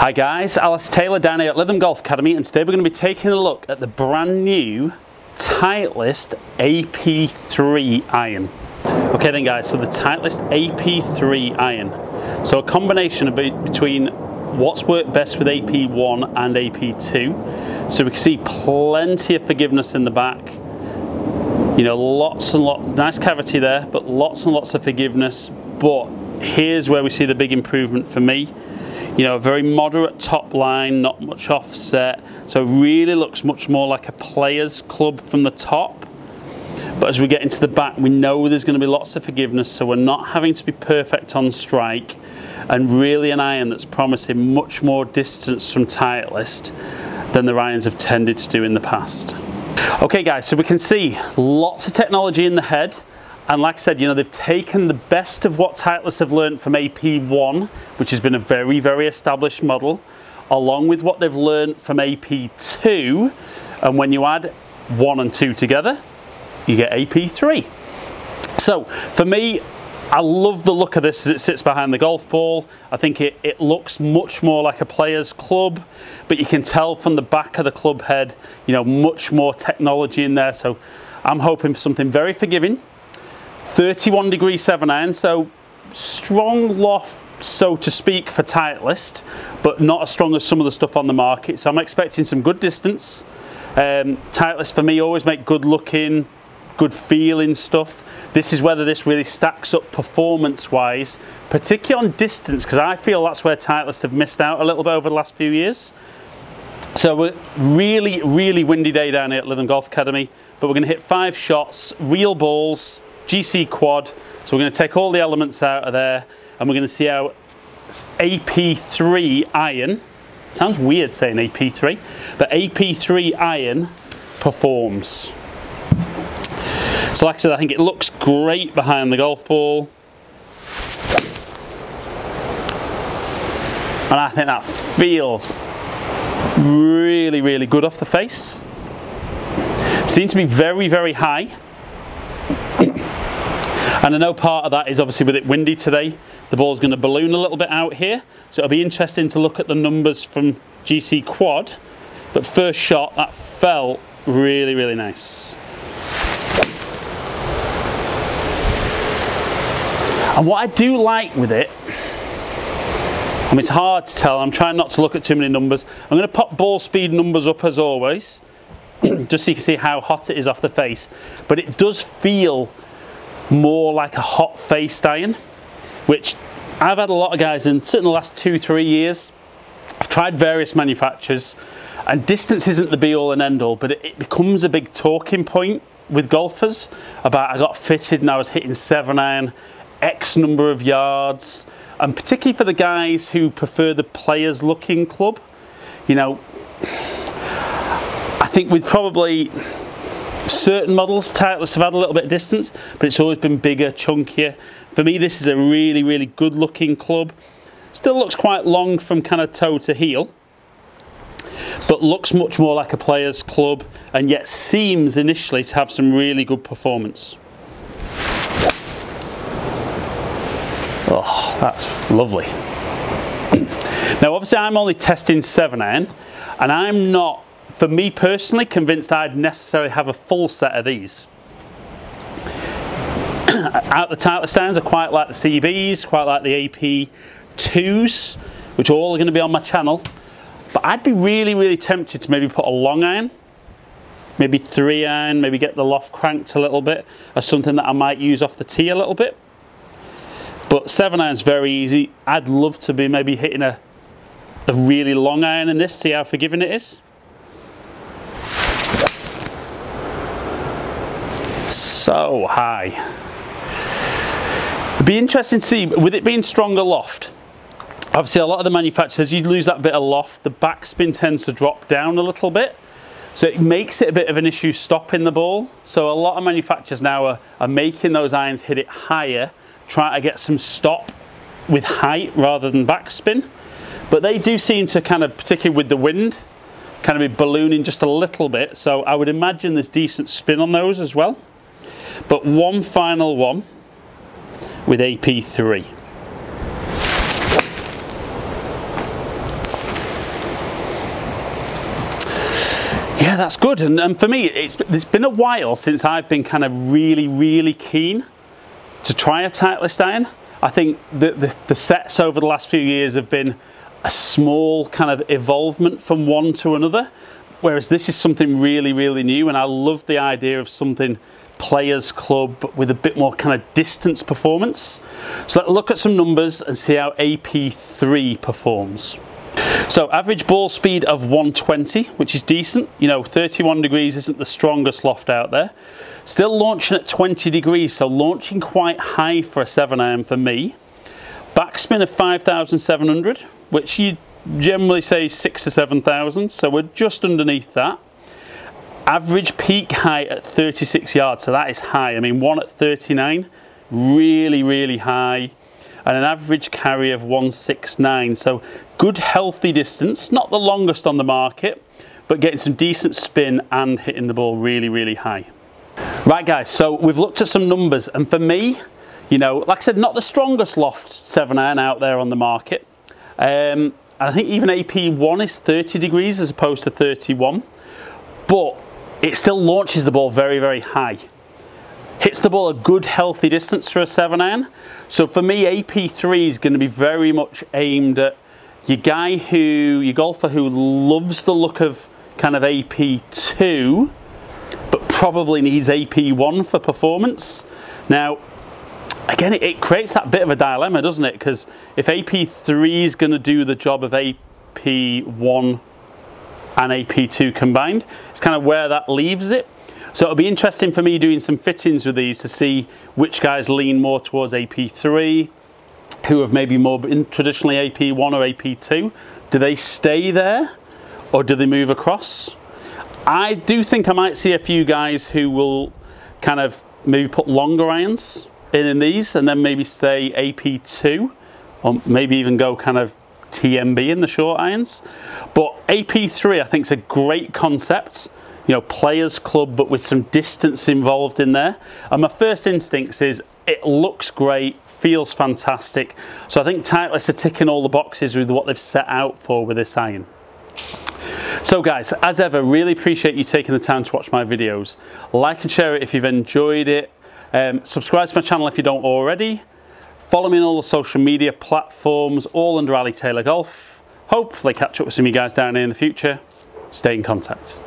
Hi guys, Alistair Taylor down here at Lytham Golf Academy, and today we're going to be taking a look at the brand new Titleist AP3 iron. Okay then guys, so the Titleist AP3 iron. So a combination between what's worked best with AP1 and AP2. So we can see plenty of forgiveness in the back. You know, lots and lots, nice cavity there, but lots and lots of forgiveness. But here's where we see the big improvement for me. You know, a very moderate top line, not much offset, so it really looks much more like a player's club from the top. But as we get into the back, we know there's going to be lots of forgiveness, so we're not having to be perfect on strike, and really an iron that's promising much more distance from Titleist than the irons have tended to do in the past. Okay guys, so we can see lots of technology in the head. And like I said, you know, they've taken the best of what Titleist have learned from AP1, which has been a very, very established model, along with what they've learned from AP2. And when you add 1 and 2 together, you get AP3. So for me, I love the look of this as it sits behind the golf ball. I think it looks much more like a player's club, but you can tell from the back of the club head, you know, much more technology in there. So I'm hoping for something very forgiving. 31 degree 7-iron, so strong loft, so to speak, for Titleist, but not as strong as some of the stuff on the market. So I'm expecting some good distance. Titleist for me always make good looking, good feeling stuff. This is whether this really stacks up performance wise, particularly on distance, because I feel that's where Titleist have missed out a little bit over the last few years. So we're really windy day down here at Lytham Golf Academy, but we're going to hit 5 shots, real balls, GC quad. So we're going to take all the elements out of there, and we're going to see how AP3 iron, sounds weird saying AP3, but AP3 iron performs. So like I said, I think it looks great behind the golf ball, and I think that feels really good off the face. Seems to be very high. And I know part of that is obviously with it windy today, the ball's going to balloon a little bit out here. So it'll be interesting to look at the numbers from GC Quad. But first shot, that felt really nice. And what I do like with it, I mean, it's hard to tell, I'm trying not to look at too many numbers. I'm going to pop ball speed numbers up as always, just so you can see how hot it is off the face. But it does feel more like a hot faced iron, which I've had a lot of guys in the last 2-3 years. I've tried various manufacturers, and distance isn't the be all and end all, but it becomes a big talking point with golfers about I got fitted and I was hitting 7-iron X number of yards, and particularly for the guys who prefer the players looking club. You know, I think with probably certain models, Titleist have had a little bit of distance, but it's always been bigger, chunkier. For me, this is a really good looking club. Still looks quite long from kind of toe to heel, but looks much more like a player's club, and yet seems initially to have some really good performance. Oh, that's lovely. Now obviously I'm only testing 7-iron, and I'm not, for me personally, convinced I'd necessarily have a full set of these. Out the Titleist irons, I quite like the CBs, quite like the AP2s, which are all going to be on my channel. But I'd be really tempted to maybe put a long iron, maybe 3-iron, maybe get the loft cranked a little bit, as something that I might use off the tee a little bit. But 7-iron's very easy. I'd love to be maybe hitting a really long iron in this, see how forgiving it is. So high. It'd be interesting to see, with it being stronger loft, obviously a lot of the manufacturers, you lose that bit of loft, the backspin tends to drop down a little bit, so it makes it a bit of an issue stopping the ball. So a lot of manufacturers now are making those irons hit it higher, trying to get some stop with height rather than backspin. But they do seem to kind of, particularly with the wind, kind of be ballooning just a little bit, so I would imagine there's decent spin on those as well. But one final one with AP3. Yeah, that's good. And for me, it's been a while since I've been kind of really keen to try a Titleist iron. I think the sets over the last few years have been a small kind of evolvement from one to another, whereas this is something really new, and I love the idea of something Players Club but with a bit more kind of distance performance. So let's look at some numbers and see how AP3 performs. So average ball speed of 120, which is decent. You know, 31 degrees isn't the strongest loft out there. Still launching at 20 degrees, so launching quite high for a 7-iron for me. Backspin of 5,700, which you generally say 6,000 to 7,000, so we're just underneath that. Average peak height at 36 yards, so that is high. I mean, one at 39, really high. And an average carry of 169, so good healthy distance, not the longest on the market, but getting some decent spin and hitting the ball really high. Right guys, so we've looked at some numbers, and for me, you know, like I said, not the strongest loft 7-iron out there on the market. And I think even AP1 is 30 degrees as opposed to 31, but it still launches the ball very high. Hits the ball a good healthy distance for a 7-iron. So for me, AP3 is going to be very much aimed at your golfer who loves the look of kind of AP2, but probably needs AP1 for performance. Now, again, it creates that bit of a dilemma, doesn't it? Because if AP3 is going to do the job of AP1 and AP2 combined, it's kind of where that leaves it. So it'll be interesting for me doing some fittings with these to see which guys lean more towards AP3, who have maybe more been traditionally AP1 or AP2. Do they stay there or do they move across? I do think I might see a few guys who will kind of maybe put longer irons in these and then maybe stay AP2, or maybe even go kind of TMB in the short irons. But AP3 I think is a great concept. You know, Players Club, but with some distance involved in there. And my first instinct is it looks great, feels fantastic. So I think Titleist are ticking all the boxes with what they've set out for with this iron. So guys, as ever, really appreciate you taking the time to watch my videos. Like and share it if you've enjoyed it. Subscribe to my channel if you don't already. Follow me on all the social media platforms, all under Ali Taylor Golf. Hopefully catch up with some of you guys down here in the future. Stay in contact.